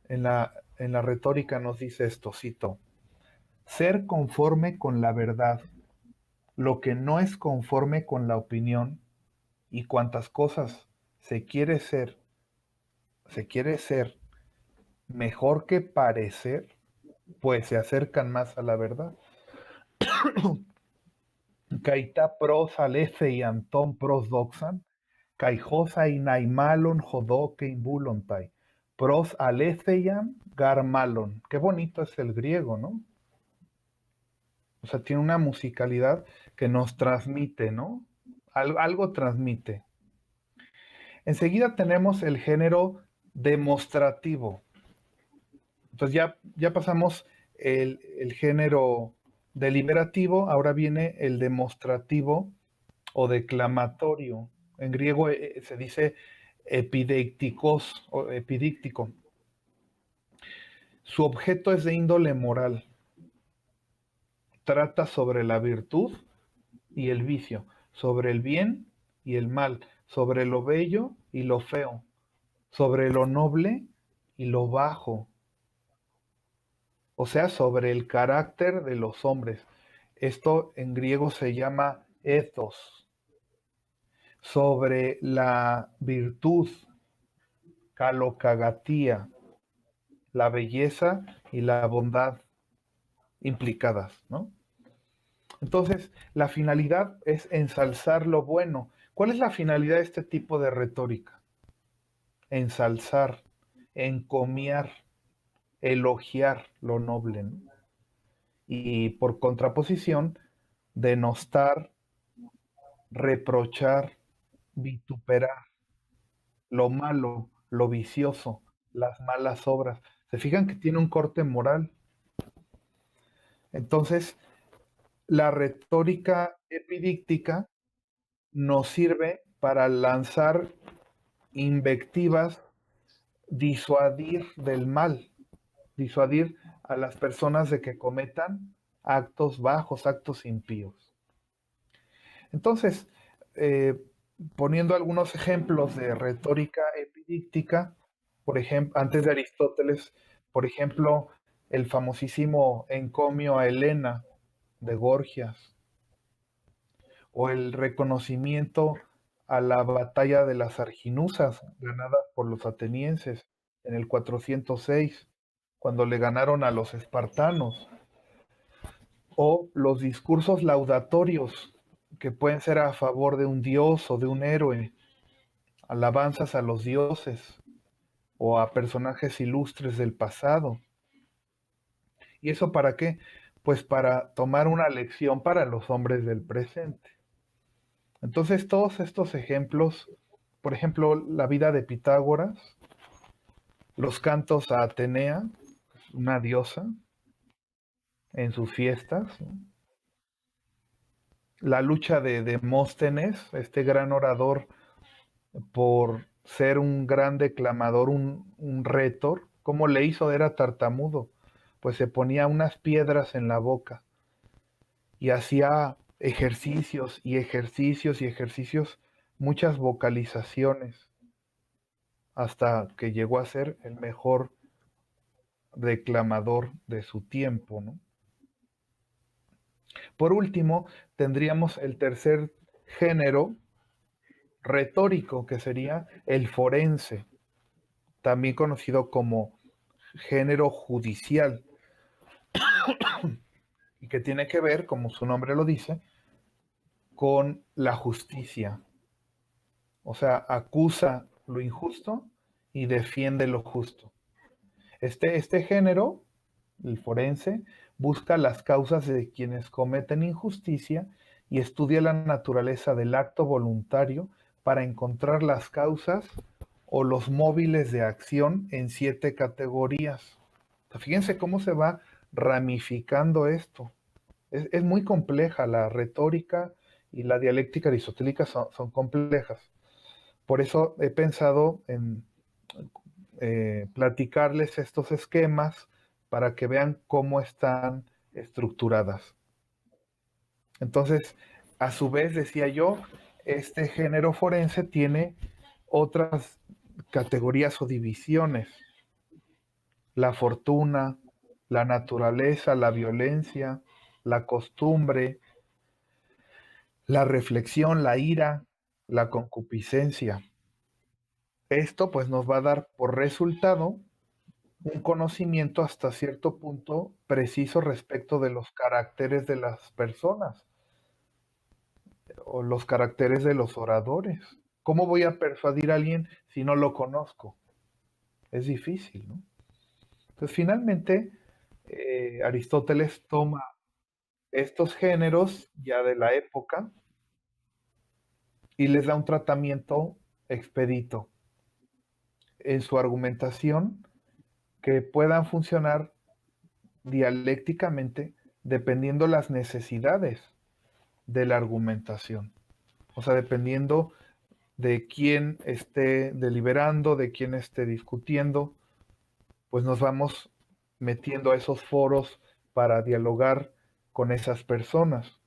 en la retórica nos dice esto, cito, ser conforme con la verdad, lo que no es conforme con la opinión, y cuantas cosas se quiere ser mejor que parecer, pues se acercan más a la verdad. Caita pros aletheian ton pros doxan, caijosa inaimalon jodokein bulontai, pros aletheian garmalon. Qué bonito es el griego, ¿no? O sea, tiene una musicalidad que nos transmite, ¿no? Algo transmite. Enseguida tenemos el género demostrativo. Entonces ya pasamos el género deliberativo, ahora viene el demostrativo o declamatorio. En griego se dice epidícticos o epidíctico. Su objeto es de índole moral. Trata sobre la virtud y el vicio, sobre el bien y el mal, sobre lo bello y lo feo, sobre lo noble y lo bajo, o sea, sobre el carácter de los hombres. Esto en griego se llama ethos, sobre la virtud, calocagatía, la belleza y la bondad implicadas, ¿no? Entonces, la finalidad es ensalzar lo bueno. ¿Cuál es la finalidad de este tipo de retórica? Ensalzar, encomiar, elogiar lo noble, ¿no? Y por contraposición, denostar, reprochar, vituperar lo malo, lo vicioso, las malas obras. Se fijan que tiene un corte moral. Entonces, la retórica epidíctica nos sirve para lanzar invectivas, disuadir del mal, disuadir a las personas de que cometan actos bajos, actos impíos. Entonces, eh, poniendo algunos ejemplos de retórica epidíctica, por ejemplo, antes de Aristóteles, por ejemplo, el famosísimo encomio a Helena de Gorgias, o el reconocimiento a la batalla de las Arginusas, ganada por los atenienses en el 406, cuando le ganaron a los espartanos, o los discursos laudatorios que pueden ser a favor de un dios o de un héroe, alabanzas a los dioses o a personajes ilustres del pasado. ¿Y eso para qué? Pues para tomar una lección para los hombres del presente. Entonces, todos estos ejemplos, por ejemplo, la vida de Pitágoras, los cantos a Atenea, una diosa, en sus fiestas, ¿no? La lucha de Demóstenes, este gran orador, por ser un gran declamador, un rétor. ¿Cómo le hizo? Era tartamudo, pues se ponía unas piedras en la boca y hacía ejercicios y ejercicios y ejercicios, muchas vocalizaciones, hasta que llegó a ser el mejor declamador de su tiempo, ¿no? Por último, tendríamos el tercer género retórico, que sería el forense, también conocido como género judicial, y que tiene que ver, como su nombre lo dice, con la justicia. O sea, acusa lo injusto y defiende lo justo. Este género, el forense, busca las causas de quienes cometen injusticia y estudia la naturaleza del acto voluntario para encontrar las causas o los móviles de acción en 7 categorías. Fíjense cómo se va ramificando esto. Es muy compleja la retórica y la dialéctica aristotélica son complejas. Por eso he pensado en platicarles estos esquemas para que vean cómo están estructuradas. Entonces, a su vez, decía yo, este género forense tiene otras categorías o divisiones: la fortuna, la naturaleza, la violencia, la costumbre, la reflexión, la ira, la concupiscencia. Esto pues nos va a dar por resultado un conocimiento hasta cierto punto preciso respecto de los caracteres de las personas o los caracteres de los oradores. ¿Cómo voy a persuadir a alguien si no lo conozco? Es difícil, ¿no? Entonces, finalmente, Aristóteles toma estos géneros ya de la época y les da un tratamiento expedito en su argumentación que puedan funcionar dialécticamente dependiendo las necesidades de la argumentación. O sea, dependiendo de quién esté deliberando, de quién esté discutiendo, pues nos vamos metiendo a esos foros para dialogar con esas personas.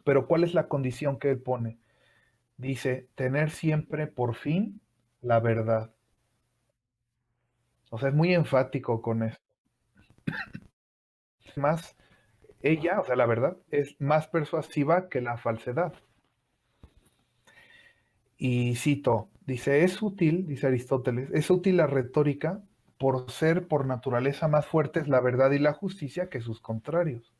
Pero ¿cuál es la condición que él pone? Dice, tener siempre por fin la verdad. O sea, es muy enfático con esto. Más, ella, o sea, la verdad, es más persuasiva que la falsedad. Y cito, dice, es útil, dice Aristóteles, es útil la retórica por ser por naturaleza más fuertes la verdad y la justicia que sus contrarios.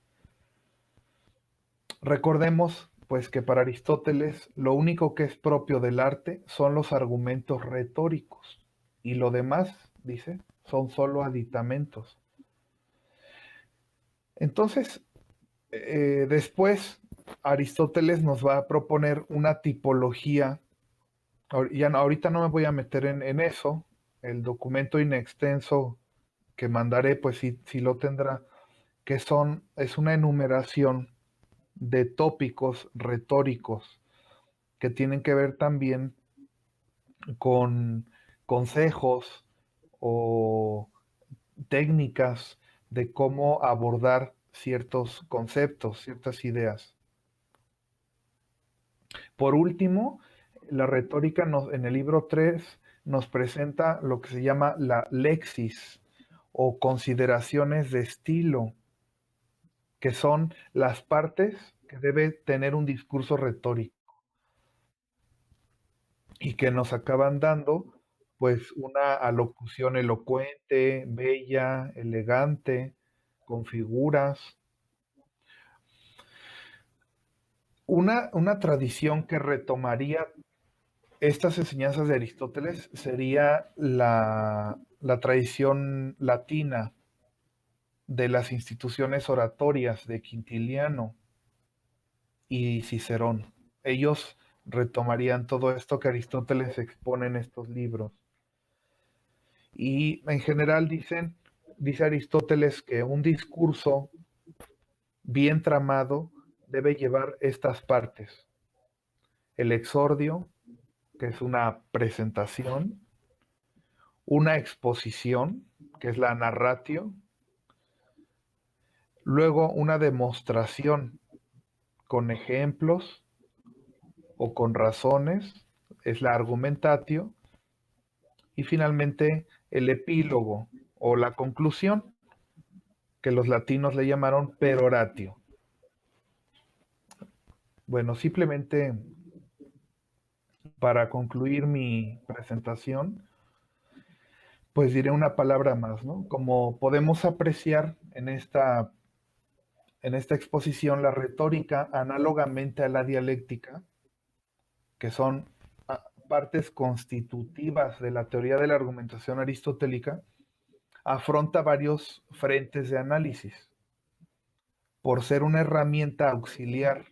Recordemos, pues, que para Aristóteles lo único que es propio del arte son los argumentos retóricos, y lo demás, dice, son solo aditamentos. Entonces, después Aristóteles nos va a proponer una tipología. Ya ahorita no me voy a meter en eso. El documento inextenso que mandaré, pues sí lo tendrá, que es una enumeración de tópicos retóricos que tienen que ver también con consejos o técnicas de cómo abordar ciertos conceptos, ciertas ideas. Por último, la retórica en el libro 3 nos presenta lo que se llama la lexis o consideraciones de estilo, que son las partes que debe tener un discurso retórico y que nos acaban dando pues una alocución elocuente, bella, elegante, con figuras. Una tradición que retomaría estas enseñanzas de Aristóteles sería la tradición latina de las instituciones oratorias de Quintiliano y Cicerón. Ellos retomarían todo esto que Aristóteles expone en estos libros. Y en general dice Aristóteles que un discurso bien tramado debe llevar estas partes: el exordio, que es una presentación; una exposición, que es la narratio; luego una demostración, con ejemplos o con razones, es la argumentatio, y finalmente el epílogo o la conclusión, que los latinos le llamaron peroratio. Bueno, simplemente para concluir mi presentación, pues diré una palabra más, ¿no? Como podemos apreciar en esta exposición, la retórica, análogamente a la dialéctica, que son partes constitutivas de la teoría de la argumentación aristotélica, afronta varios frentes de análisis. Por ser una herramienta auxiliar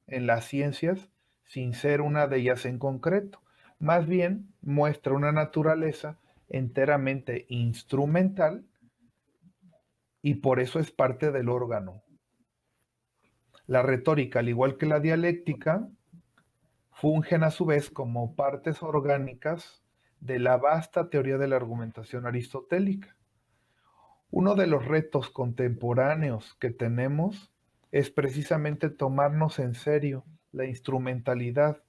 en las ciencias, sin ser una de ellas en concreto, más bien muestra una naturaleza enteramente instrumental y por eso es parte del órgano. La retórica, al igual que la dialéctica, fungen a su vez como partes orgánicas de la vasta teoría de la argumentación aristotélica. Uno de los retos contemporáneos que tenemos es precisamente tomarnos en serio la instrumentalidad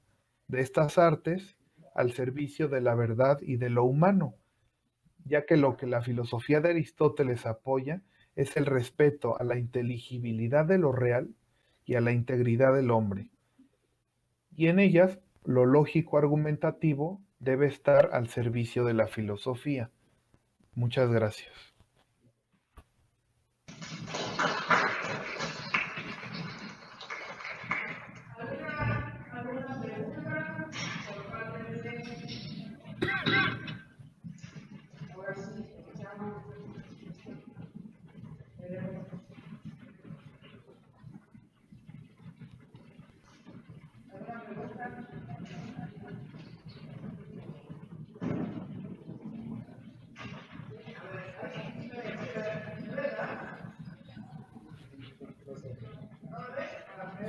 de estas artes al servicio de la verdad y de lo humano, ya que lo que la filosofía de Aristóteles apoya es el respeto a la inteligibilidad de lo real y a la integridad del hombre. Y en ellas, lo lógico argumentativo debe estar al servicio de la filosofía. Muchas gracias.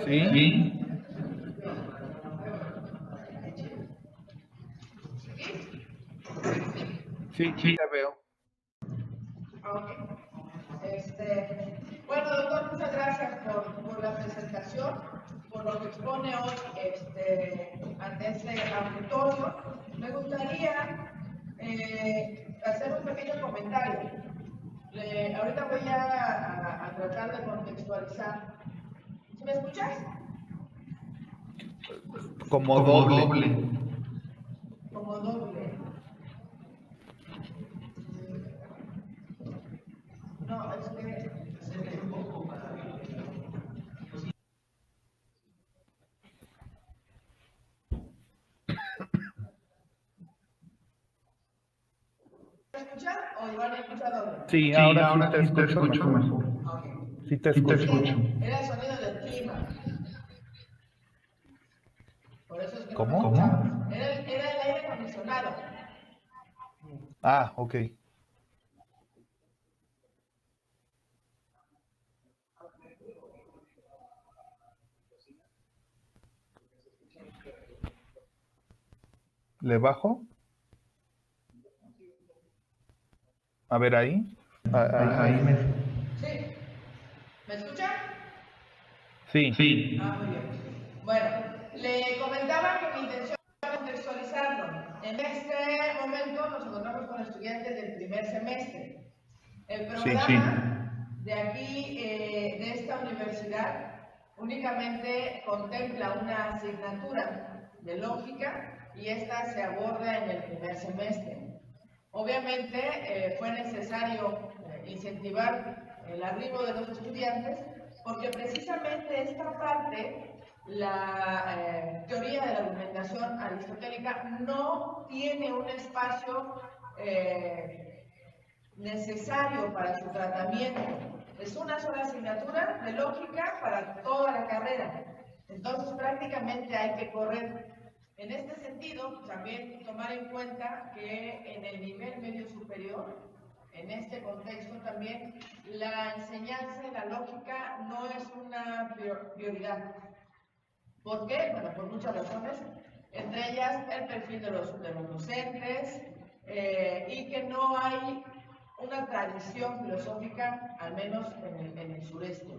¿Sí? Sí, Sí, sí. te veo. Ok. Bueno, doctor, muchas gracias por la presentación, por lo que expone hoy ante este auditorio. Me gustaría hacer un pequeño comentario. Ahorita voy a tratar de contextualizar. ¿Sí me escuchas? Como Como doble. doble. Como doble. No, es que... ¿Me escuchan o igual me escucha doble? Sí, Sí, ahora sí ahora te sí te escucho escucho mejor. mejor. Ok. Sí te Sí te escucho. escucho. Era el sonido del clima. Por eso es que no me ¿Cómo? escuchabas. Era el aire acondicionado. Ah, ok. ¿Le bajo? A ver ahí. Ahí Ahí. me... ¿Sí? ¿Me escuchan? Sí. Sí. Ah, muy bien. Bueno, le comentaba que mi intención era contextualizarlo. En este momento nos encontramos con estudiantes del primer semestre. El programa de aquí, de esta universidad, únicamente contempla una asignatura de lógica y esta se aborda en el primer semestre. Obviamente fue necesario incentivar el arribo de los estudiantes porque precisamente esta parte, la teoría de la argumentación aristotélica, no tiene un espacio necesario para su tratamiento. Es una sola asignatura de lógica para toda la carrera. Entonces prácticamente hay que correr. En este sentido, también tomar en cuenta que en el nivel medio superior, en este contexto también, la enseñanza de la lógica no es una prioridad. ¿Por qué? Bueno, por muchas razones, entre ellas el perfil de los docentes y que no hay una tradición filosófica, al menos en el sureste,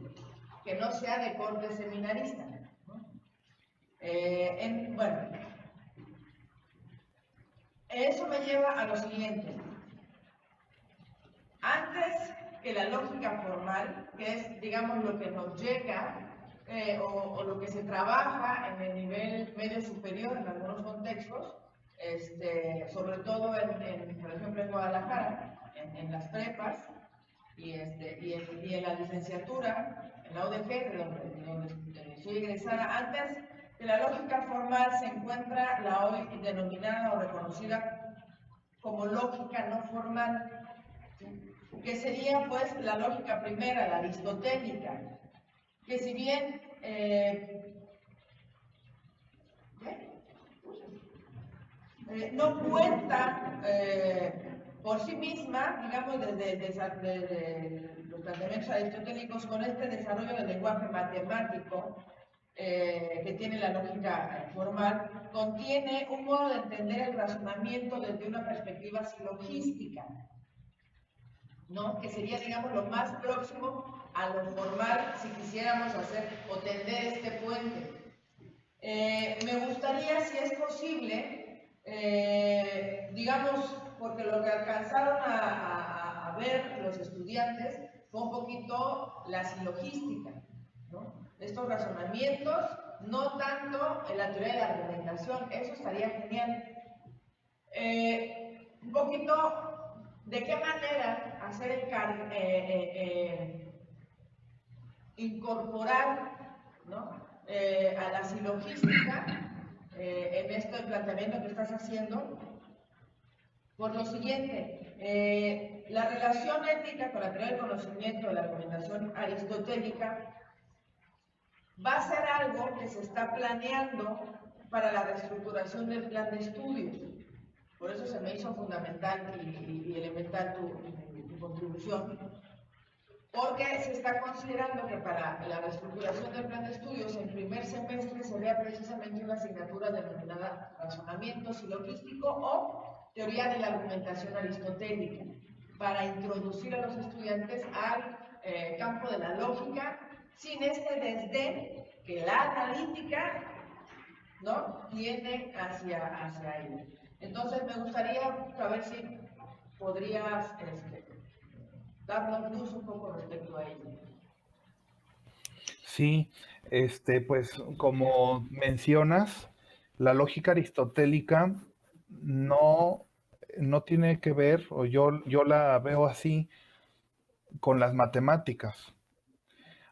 que no sea de corte seminarista. Bueno, eso me lleva a lo siguiente. Antes que la lógica formal, que es, digamos, lo que nos llega o lo que se trabaja en el nivel medio superior en algunos contextos, sobre todo, por ejemplo, en Guadalajara, en las prepas y en la licenciatura, en la UDG, donde soy egresada. Antes de la lógica formal se encuentra la hoy denominada o reconocida como lógica no formal, que sería pues la lógica primera, la aristotélica, que si bien no cuenta por sí misma, digamos, desde los planteamientos aristotélicos, con este desarrollo del lenguaje matemático que tiene la lógica formal, contiene un modo de entender el razonamiento desde una perspectiva silogística, ¿no? Que sería, digamos, lo más próximo a lo formal si quisiéramos hacer o tender este puente. Me gustaría, si es posible, digamos, porque lo que alcanzaron a ver los estudiantes fue un poquito la silogística, ¿no? Estos razonamientos, no tanto en la teoría de la argumentación, eso estaría genial. Un poquito de qué manera hacer incorporar, ¿no? A la silogística en este planteamiento que estás haciendo, por lo siguiente, la relación ética con la teoría del conocimiento de la argumentación aristotélica va a ser algo que se está planeando para la reestructuración del plan de estudios. Por eso se me hizo fundamental y elemental tu contribución, porque se está considerando que para la reestructuración del plan de estudios en primer semestre sería precisamente una asignatura denominada razonamiento silogístico o teoría de la argumentación aristotélica, para introducir a los estudiantes al campo de la lógica sin este desdén que la analítica, ¿no?, tiene hacia ella. Entonces me gustaría saber si podrías darnos luz un poco respecto a ello. Sí, pues como mencionas, la lógica aristotélica no, no tiene que ver, o yo la veo así, con las matemáticas.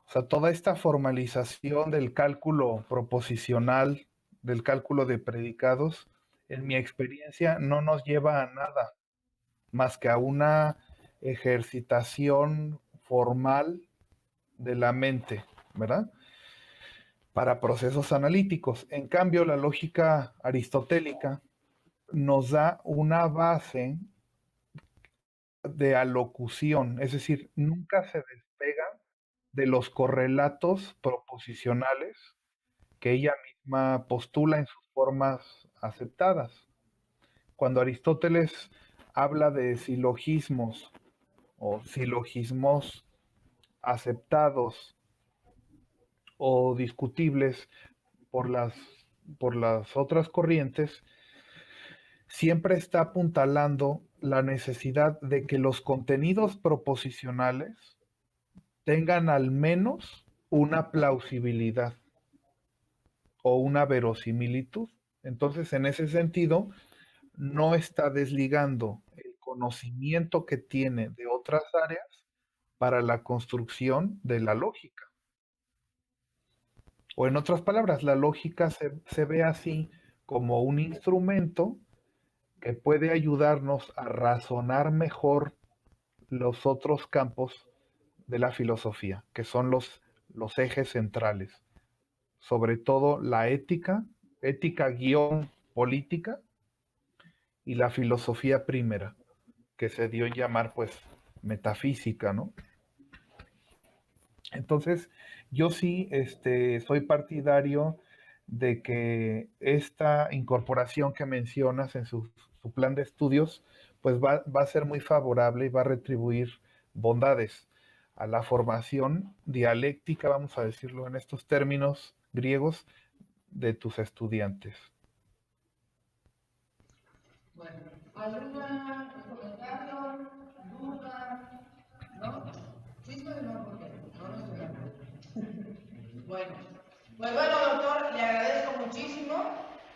O sea, toda esta formalización del cálculo proposicional, del cálculo de predicados, en mi experiencia no nos lleva a nada más que a una ejercitación formal de la mente, ¿verdad? Para procesos analíticos. En cambio, la lógica aristotélica nos da una base de alocución, es decir, nunca se despega de los correlatos proposicionales que ella misma postula en sus formas aceptadas. Cuando Aristóteles habla de silogismos o silogismos aceptados o discutibles por las otras corrientes, siempre está apuntalando la necesidad de que los contenidos proposicionales tengan al menos una plausibilidad o una verosimilitud. Entonces, en ese sentido, no está desligando el conocimiento que tiene de otras áreas para la construcción de la lógica. O en otras palabras, la lógica se ve así como un instrumento que puede ayudarnos a razonar mejor los otros campos de la filosofía, que son los ejes centrales, sobre todo la ética, ética guión política, y la filosofía primera, que se dio en llamar pues metafísica, ¿no? Entonces, yo sí soy partidario de que esta incorporación que mencionas en su plan de estudios, pues va a ser muy favorable y va a retribuir bondades a la formación dialéctica, vamos a decirlo en estos términos griegos, de tus estudiantes. Bueno, ¿alguna comentario, duda? ¿No? ¿Chisme o no? ¿Por qué? No estoy de acuerdo. Bueno, pues bueno, doctor, le agradezco muchísimo.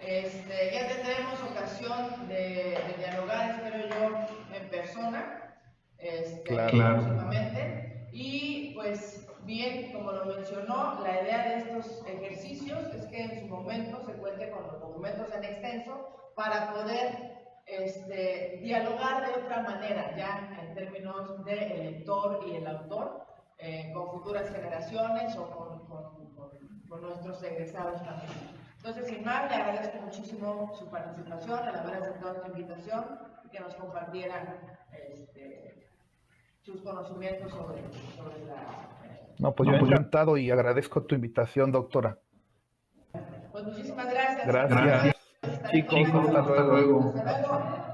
Ya tendremos ocasión de dialogar, espero yo, en persona, Claro. próximamente. Y pues bien, como lo mencionó, la idea de estos ejercicios es que en su momento se cuente con los documentos en extenso para poder dialogar de otra manera, ya en términos del lector y el autor, con futuras generaciones o con nuestros egresados también. Entonces, sin más, le agradezco muchísimo su participación, el haber aceptado esta invitación y que nos compartieran sus conocimientos sobre la... No, pues yo encantado y agradezco tu invitación, doctora. Pues muchísimas gracias. Gracias. Chicos, hasta luego. Hasta luego.